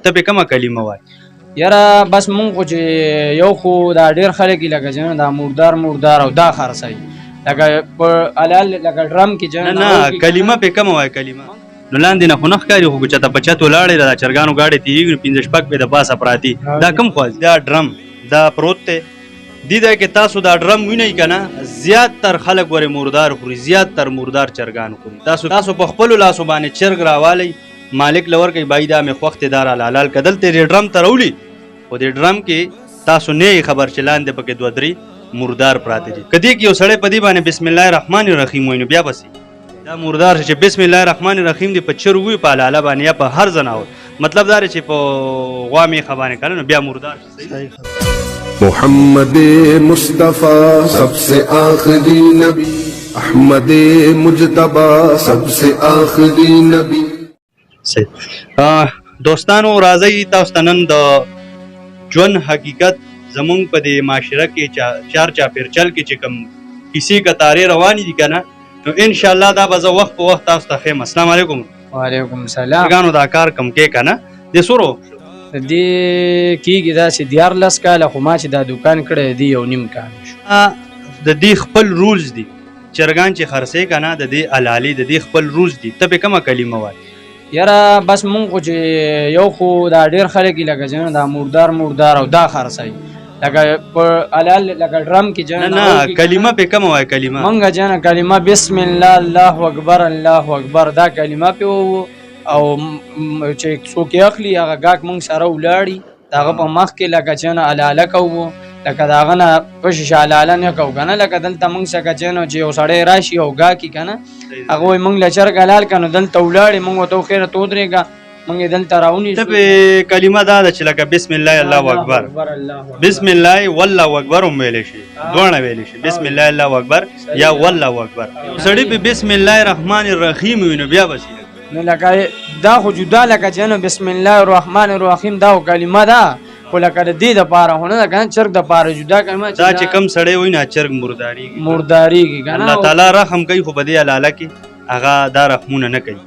ته به کومه کلمه وای؟ یاره بس مونږ خو چې یو خو دا ډېر خلک یې لکه چې دا مردار او دا خرڅوي لکه په حلال لکه ډرم کې چې نه کلمه به کومه وای کلمه؟ نو لاندې نه خو نه ښکاري خو چې ته په چت ولاړې د چرګانو ګاډې تېرېږي 15 به د پاسه پراتي دا کوم خواځ دا ډرم دا پروت دی دې ځای کې تاسو دا ډرم وینئ که نه زیاتتر خلک ورې مردار خوري زیاتتر مردار چرګان خوري تاسو په خپلو لاسو باندې چرګ راوالی مالک له ورکوي بای دا مې خوښ دی دا راله حلال که دلته دې ډرم ته راولي خو دې ډرم کې تاسو نه یې خبر چې لاندې پکې 2-3 مردار پراته دي که دې کې یو سړی په دې باندې بسم الله الرحمن الرحیم وایي نو بیا بسي دا مردار چې بسم الله الرحمن الرحیم دی په چرګ وي په حلاله باندې یا په هر ځناور مطلب دا چې په غوا میخه باندې کړه نو بیا مردار شي. محمد مصطفیٰ سب سے آخری نبی احمد مجتبی سب سے آخری نبی. دوستانو راځي تاسو ته نن د ژوند حقیقت زمونږ په دې معاشره کې چار چاپېرچل کې چې کوم کیسې کتارې روانې دي که نه نو انشاءالله دا به زه وخت په وخت تاسو ته ښیم. السلام علیکم. وعلیکم السلام. چرګانو دا کار کم کې که نه دې څو دې کېږي داسې 14 کاله خو ما چې دا دوکان کړی دی 1.5 کال شو. د دې خپل رولز دي چرګان چې خرڅې که نه د دې حلالي د دې خپل رولز دي ته به کومه کلمه وایي؟ یاره بس مونږ خو چې یو خو دا ډېر خلک یې لکه چې دا مردار او دا خرڅوي لکه په حلال لکه ډرم کې نه کلمه به کومه وایي کلمه؟ مونږ جانه کلمه بسم الله الله اکبر الله اکبر دا کلمه پې او چې څوک یې اخلي هغه ګاک مونږ سره ولاړي د هغه په مخ کې لکه چې نه حلاله کوو لکه د هغه نه په شیشه حلاله نه کوو که نه لکه دلته مونږ څخه چې یو سړی راشي او ګاکي که نه هغه وایي مونږ له چرګ حلال که نو دلته ولاړې مونږ ورته وخیره ته ودرېږه مونږ یې دلته راونیسو. ته پې کلمه دا ده چې لکه بسم الله الله اکبر بسم الله والله اکبر هم ویلی شي دواړه ویلی شي بسم الله الله اکبر یا والله اکبر. سړي په بسم الله الرحمن الرحیم وي نو بیا بس نو لکه دا خو جدا لکه چې نو بسم الله الرحمن الرحیم دا کلمه ده خو لکه د دې دپاره خو نه ده که نه چرګ دپاره جدا کلمه دا چې کم سړی وایي نه چرګ مردارېږي که نه الله تعالی رحم کوي خو په دې حلاله کې هغه دا رحمونه نه کوي.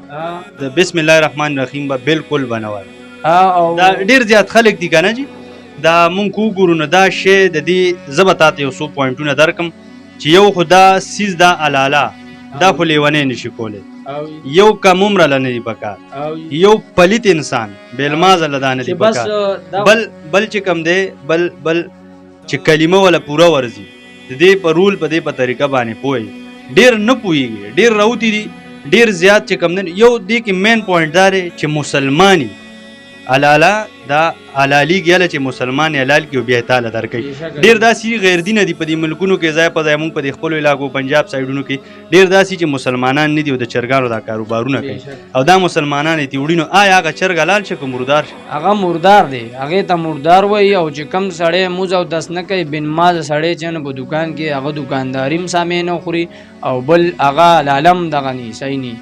د بسم الله الرحمن الرحیم به بالکل به نه وایي. دا ډېر زیات خلک دي که نه جي دا مونږ وګورو نو دا شی د دې زه به تا ته یو څو پوینټونه درکړم چې یو خو دا سیز دا حلاله دا خو لیونی نشي کولی یو کم عمره له نه دي پکار یو پلیت انسان بېلمازه له دا نه دي پکار بل چې کم دی بل چې کلمه وله پوره ورځي د دې په رول په دې په طریقه باندې پوهوي ډېر نه پوهېږي ډېر راوتي دي ډېر زیات چې کم دی یو دې کې مین پوینټ دا دی چې مسلماني حلاله دا حلالېږي هله چې مسلمان یې حلال کړي او بیا یې تاله درکوي. ډېر داسې غیر دینه دي په دې ملکونو کې ځای په ځای مونږ په دې خپلو علاقو پنجاب سایډونو کې ډېر داسې چې مسلمانان نه دي او د چرګانو دا کاروبارونه کوي او دا مسلمانان یې تېوړي نو آیا هغه چرګ حلال شي که مردار شي؟ هغه مردار دی هغې ته مردار وایي او چې کم سړی موز او دس نه کوي بنمازه سړی چې نه په دوکان کې هغه دوکانداري هم سامې نه خوري او بل هغه حلالم دغه نی صحیح نی.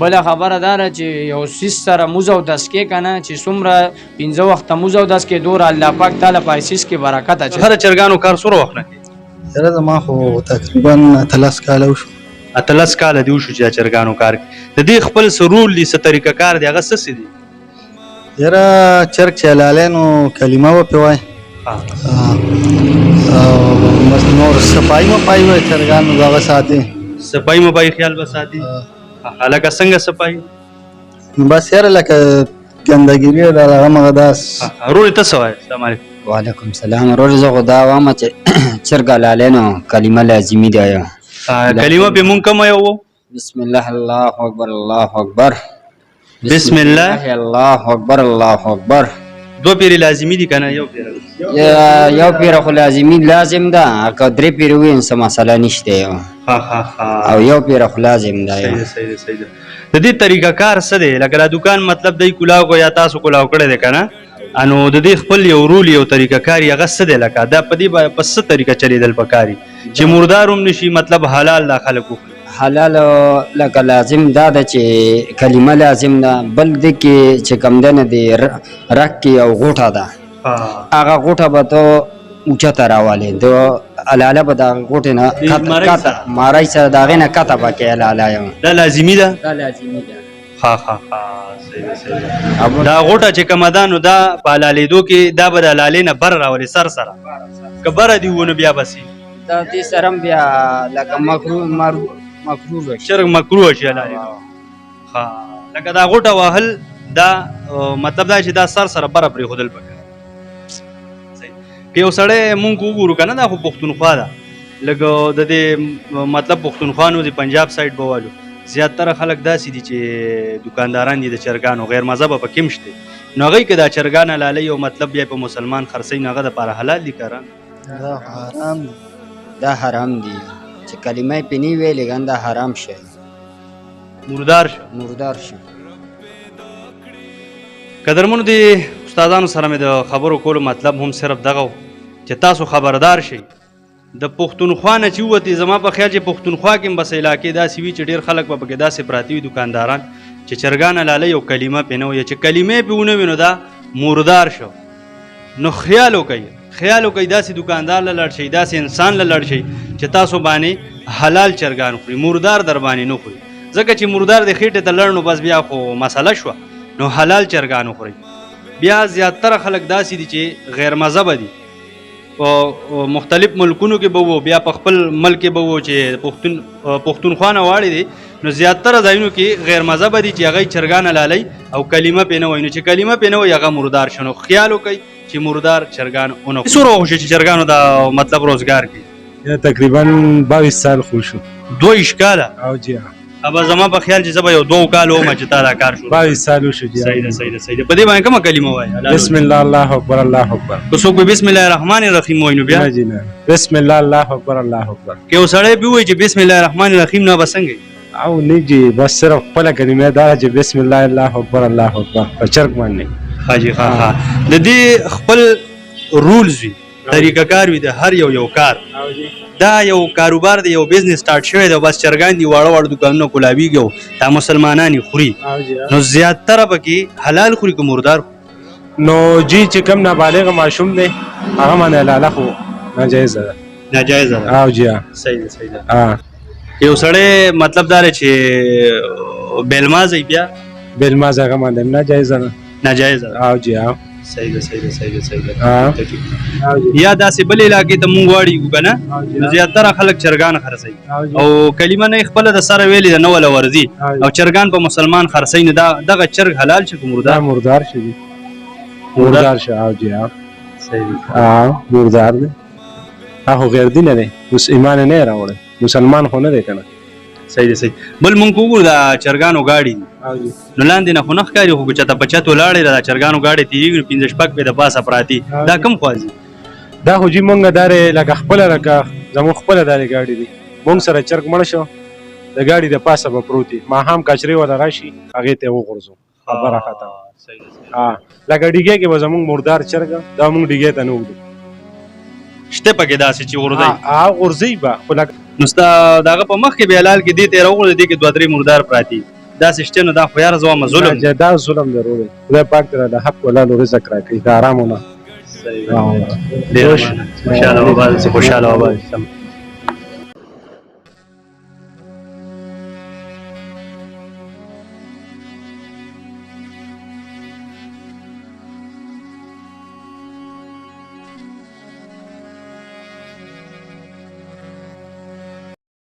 بله خبره داره چې یو سیس سره موز او دس کې که نه چې څومره 15 وخته موز او دس کې دوره الله پاک تعالی په سیس کې برکت اچوي. هره چرګانو کار څومره وخت نه کوي؟ یاره زما خو تقریبا 13 کاله وشو. 13 کاله دې وشو چې دا چرګانو کار کوي. د دې خپل څه رول دي څه طریقه کار دی هغه څه دي؟ یاره چرګ چې حلالې نو کلمه به پې وایي او نور صفایي مفایي وایي چرګانو به هغه ساتي صفایي مفایي خیال به ساتي. لکه څنګه صفایي؟ نو بس یاره لکه ګندګیري دا هغه مغه داس. ورور ته څه وایي؟ السلام علیکم. وعلیکم السلام. ورور زه خو دا وایم چې چرګ حلالې نو کلمه لازمي ده. کلمه به مونږ کومه یو؟ بسم الله الله اکبر الله اکبر بسم الله الله اکبر الله اکبر. دو پیری لازمی دي کنه یو پیر؟ یو پیر خو لازمي لازم ده که 3 پیر وي څه مسله نشته او یو پیر خو لازم ده. صحیح ده. د دې طریقه کار څه دی؟ لکه دا دکان مطلب دی کلاو کو یا تاسو کلاو کړی دی کنه انو د دې خپل یو رول یو طریقه کاری هغه څه دی؟ لکه دا په دې په څه طریقه چلیدل پکاري چې مردار هم نشي مطلب حلال لا خلکو حلال لکه لازم دا ده چې کلمه لازم ده. بل د کې چې کم ده نه دی رک کې یو غوټه ده هغه غوټه به ته اوچته راولې د حلاله به د غوټې نه کته مارای سره د هغې نه کته به کې حلاله یم. دا لازمي ده؟ دا لازمي ده. ها ها ها صحیح ده صحیح ده. دا غوټه چې کومه ده نو دا په حلالېدو کې دا به د حلالۍ نه بر راولي سر سره که بره دې ونه بیا بسي دا دې سره هم بیا لکه مکروه شي شرک مکروه شي حلالېدو ها لکه دا غوټه وهل دا مطلب دا چې دا سر سره بره پرېښودل پکار که یو سړی مونږ وګورو که نه دا خو پښتونخوا ده لږ د دې مطلب پښتونخوا نو د پنجاب سایډ به والو زیاتره خلک داسې دي چې دکانداران دي د چرګانو غیر مذهبه پکې هم شته نو هغوی که دا چرګان حلالوي او مطلب بیا په مسلمان خرڅوي نو هغه دپاره حلال دي که دا حرام دي چې کلمه یې پې نه ویلې ګن دا حرام شی مردار شه قدرمنو د استادانو سره مې د خبرو کولو مطلب هم صرف دغه و چې تاسو خبردار شئ د پښتونخوا نه چې ووتې زما په خیال چې پښتونخوا کې هم بس علاقې داسې وي چې ډېر خلک به پکې داسې پراته وي دکانداران چې چرګان حلالوي او کلمه پې نه وي چې کلمې پې ونه وي نو دا مردار شو نو خیال وکئ داسې دکاندار له لړ شئ داسې انسان له لړ شئ چې تاسو باندې حلال چرګان خوري مردار در باندې نه خوري ځکه چې مردار د خېټې ته لړ نو بس بیا خو مسله شوه نو حلال چرګان وخورئ بیا زیاتره خلک داسې دي چې غیر مذهبه دي په مختلف ملکونو کې به وو بیا په خپل ملک کې به وو چې پښتونخوا نه واړې دي نو زیاتره ځایونو کې غیر مذهبه دي چې هغوی چرګان حلالوي او کلمه پې نه وایي نو چې کلمه پې نه وایي هغه مردار شو نو خیال وکئ چې مردار چرګان ونه خوري څومره وخت شو چې چرګانو دا مطلب روزګار کوي تقریبا 22 سال خو شو 22 کاله او جی ابا زما په خیال چې زه به یو 2 کال وم چې تا دا کار شروع 22 سال شو جی صحیح ده په دې باندې کومه کلمه وایي بسم الله الله اکبر الله اکبر که څوک بسم الله الرحمن الرحیم وایي نو بیا نه جی نه بسم الله الله اکبر الله اکبر که یو سړی به وایي چې بسم الله الرحمن الرحیم نه به څنګه او نه جی بس صرف خپله کلمه دا چې بسم الله الله اکبر الله اکبر په چرګ باندې حاجی ها د دې خپل رولز وي طریقه کار وي د هر یو کار دا یو کاروبار دی یو بزنس سٹارټ شوی دی بس چرګان دي واړه واړه دکانونه کولاویږي دا مسلمانان خوري نو زیاتره پکې حلال خوري که مردار نو جی چې کم نابالغ ماشوم دی هغه باندې حلاله خو ناجایزه ده او جی صحیح ده یو سړی مطلب دا چې بیلماز بیا بیلماز هغه باندې ناجایزه ده او جی صحیح ده یا داسې بل علاقې ته مونږ واړو که نه زیاتره خلک چرګان خرڅوي او کلمه نه یې خپله د سره ویلې ده نه وله ورځي او چرګان په مسلمان خرڅوي نو دغه چرګ حلال شي که مردار شي مردار شي او جی صحیح مردار دی هغه غیر دین دی اوس ایمان نه راوړی مسلمان خو نه دی که نه صحیح بل مونږ وګورو دا چرګانو ګاډي نو لاندې نه خو نه ښکاري خو که چاته په چت ولاړې دا چرګانو ګاډي تېرېږي نو 5 شپږ پې د پاسه پراتي دا کوم خوا ځي دا خو جي مونږ دارې لکه خپله لکه زموږ خپله دارې ګاډي دي مونږ سره چرګ مړ شو د ګاډي د پاسه به پروت وي ماښام کچرې وله راشي هغې ته یې وغورځو خبره ختمه لکه ډیګۍ کې به زموږ مردار چرګ دا مونږ ډیګۍ ته نه وږدو شته پکې داسې چې غورځوي غورځوي به خو لکه نو ستا د هغه په مخ کې به حلال کې دې ته یې راوغورځي دې کې 2-3 مردار پراته داسې شته نو دا خو یاره زه وایم ظلم دا ظلم ضرور دی خدای پاک ته د حق ولالو رزق راکوي د ارامونه ډېر خوشحاله خوشاله